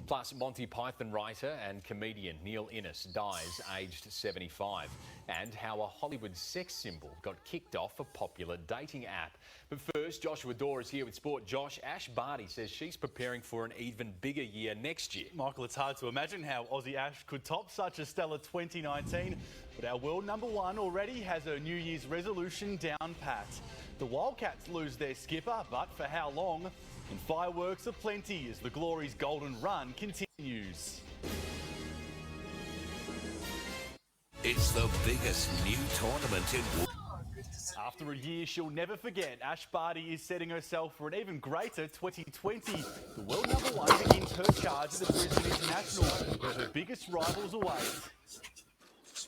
Plus, Monty Python writer and comedian Neil Innes dies aged 75. And how a Hollywood sex symbol got kicked off a popular dating app. But first, Joshua Dorr is here with sport. Josh, Ash Barty says she's preparing for an even bigger year next year. Michael, it's hard to imagine how Aussie Ash could top such a stellar 2019. But our world number one already has her New Year's resolution down pat. The Wildcats lose their skipper, but for how long? And fireworks aplenty as the Glory's golden run continues. It's the biggest new tournament in... After a year she'll never forget, Ash Barty is setting herself for an even greater 2020. The world number one begins her charge at the Brisbane International, where her biggest rivals await.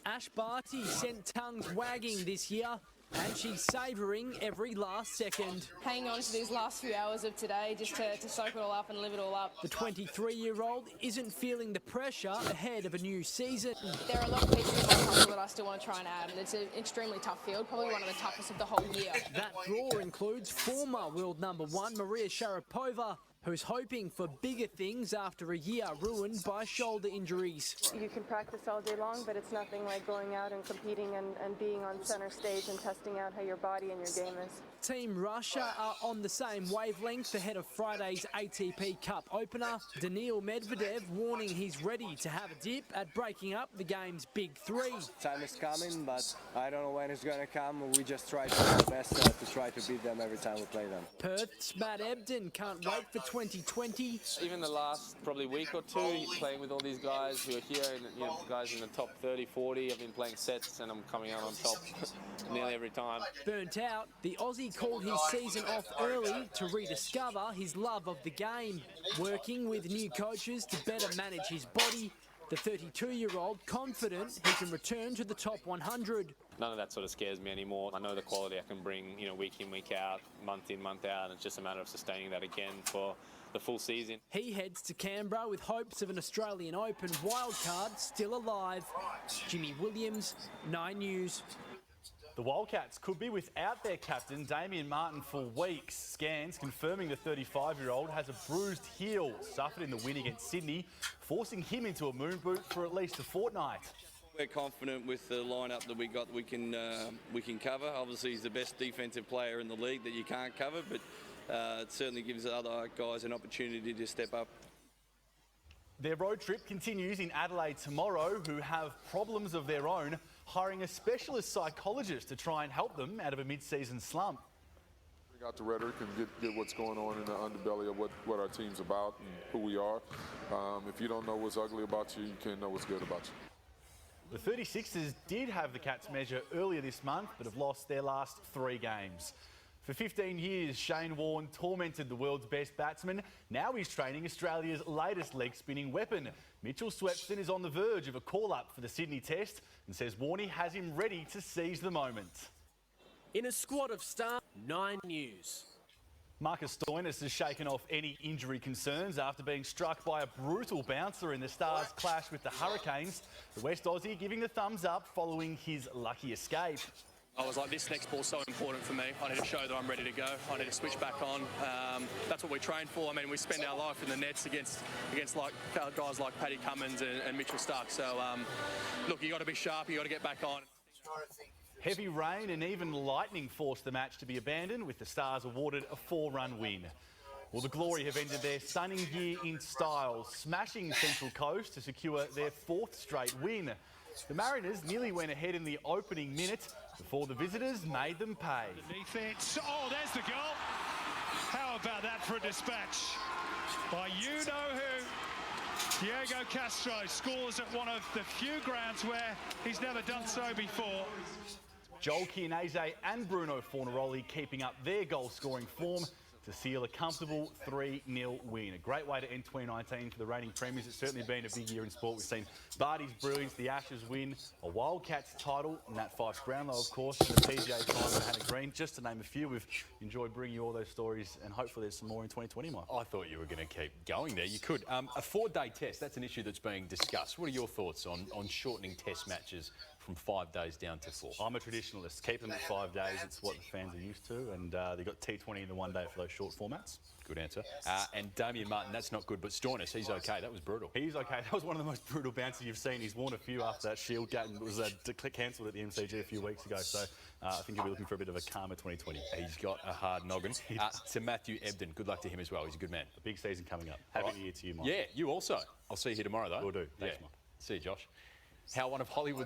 Ash Barty sent tongues wagging this year, and she's savouring every last second. Hanging on to these last few hours of today just to soak it all up and live it all up. The 23-year-old isn't feeling the pressure ahead of a new season. There are a lot of pieces of my puzzle that I still want to try and add, and it's an extremely tough field, probably one of the toughest of the whole year. That draw includes former world number one Maria Sharapova, who's hoping for bigger things after a year ruined by shoulder injuries. You can practice all day long, but it's nothing like going out and competing and being on center stage and testing out how your body and your game is. Team Russia are on the same wavelength ahead of Friday's ATP Cup opener. Daniil Medvedev warning he's ready to have a dip at breaking up the game's big three. Time is coming, but I don't know when it's going to come. We just try to do our best to try to beat them every time we play them. Perth's Matt Ebden can't wait for 2020. Even the last probably week or two, playing with all these guys who are here, and guys in the top 30, 40, I've been playing sets and I'm coming out on top nearly every time. Burnt out, the Aussie called his season off early to rediscover his love of the game, working with new coaches to better manage his body. The 32-year-old confident he can return to the top 100. None of that sort of scares me anymore. I know the quality I can bring, week in, week out, month in, month out, and it's just a matter of sustaining that again for the full season. He heads to Canberra with hopes of an Australian Open wildcard still alive. Jimmy Williams, 9 News. The Wildcats could be without their captain, Damien Martin, for weeks. Scans confirming the 35-year-old has a bruised heel suffered in the win against Sydney, forcing him into a moon boot for at least a fortnight. We're confident with the lineup that we got. We can cover. Obviously, he's the best defensive player in the league that you can't cover, but it certainly gives other guys an opportunity to step up. Their road trip continues in Adelaide tomorrow, who have problems of their own, hiring a specialist psychologist to try and help them out of a mid-season slump. Bring out the rhetoric and get what's going on in the underbelly of what our team's about and who we are. If you don't know what's ugly about you, you can't know what's good about you. The 36ers did have the Cats measure earlier this month, but have lost their last 3 games. For 15 years, Shane Warne tormented the world's best batsman. Now he's training Australia's latest leg-spinning weapon. Mitchell Swepson is on the verge of a call-up for the Sydney Test and says Warney has him ready to seize the moment. In a squad of stars, 9 News. Marcus Stoinis has shaken off any injury concerns after being struck by a brutal bouncer in the Stars' clash with the Hurricanes. The West Aussie giving the thumbs up following his lucky escape. I was like, this next ball's so important for me. I need to show that I'm ready to go. I need to switch back on. That's what we train for. I mean, we spend our life in the nets against like guys like Paddy Cummins and Mitchell Starc. So, look, you got to be sharp. You got to get back on. Heavy rain and even lightning forced the match to be abandoned, with the Stars awarded a 4-run win. Well, the Glory have ended their stunning year in style, smashing Central Coast to secure their 4th straight win. The Mariners nearly went ahead in the opening minute before the visitors made them pay. The defence. Oh, there's the goal. How about that for a dispatch by you-know-who? Diego Castro scores at one of the few grounds where he's never done so before. Joel Chianese and Bruno Fornaroli keeping up their goal-scoring form to seal a comfortable 3-0 win. A great way to end 2019 for the reigning premiers. It's certainly been a big year in sport. We've seen Barty's brilliance, the Ashes win, a Wildcats title, and that Fyfe Brownlow, of course, and the PGA final with Hannah Green, just to name a few. We've enjoyed bringing you all those stories, and hopefully there's some more in 2020, Mike. I thought you were going to keep going there. You could. A 4-day test, that's an issue that's being discussed. What are your thoughts on shortening test matches from 5 days down to 4? I'm a traditionalist. Keep them at 5 days. It's what the fans are used to, and they've got T20 in the 1 day for those short formats. Good answer. And Damien Martin, that's not good, but Stoinis, he's okay. That was brutal. He's okay. That was one of the most brutal bounces you've seen. He's worn a few after that Shield game. It was cancelled at the MCG a few weeks ago, so I think he'll be looking for a bit of a calmer 2020. He's got a hard noggin. To Matthew Ebden, good luck to him as well. He's a good man. A big season coming up. Happy New Year to you, Mike. Yeah, you also. I'll see you here tomorrow, though. Will do. Thanks, yeah. Mike. See you, Josh. How one of Hollywood's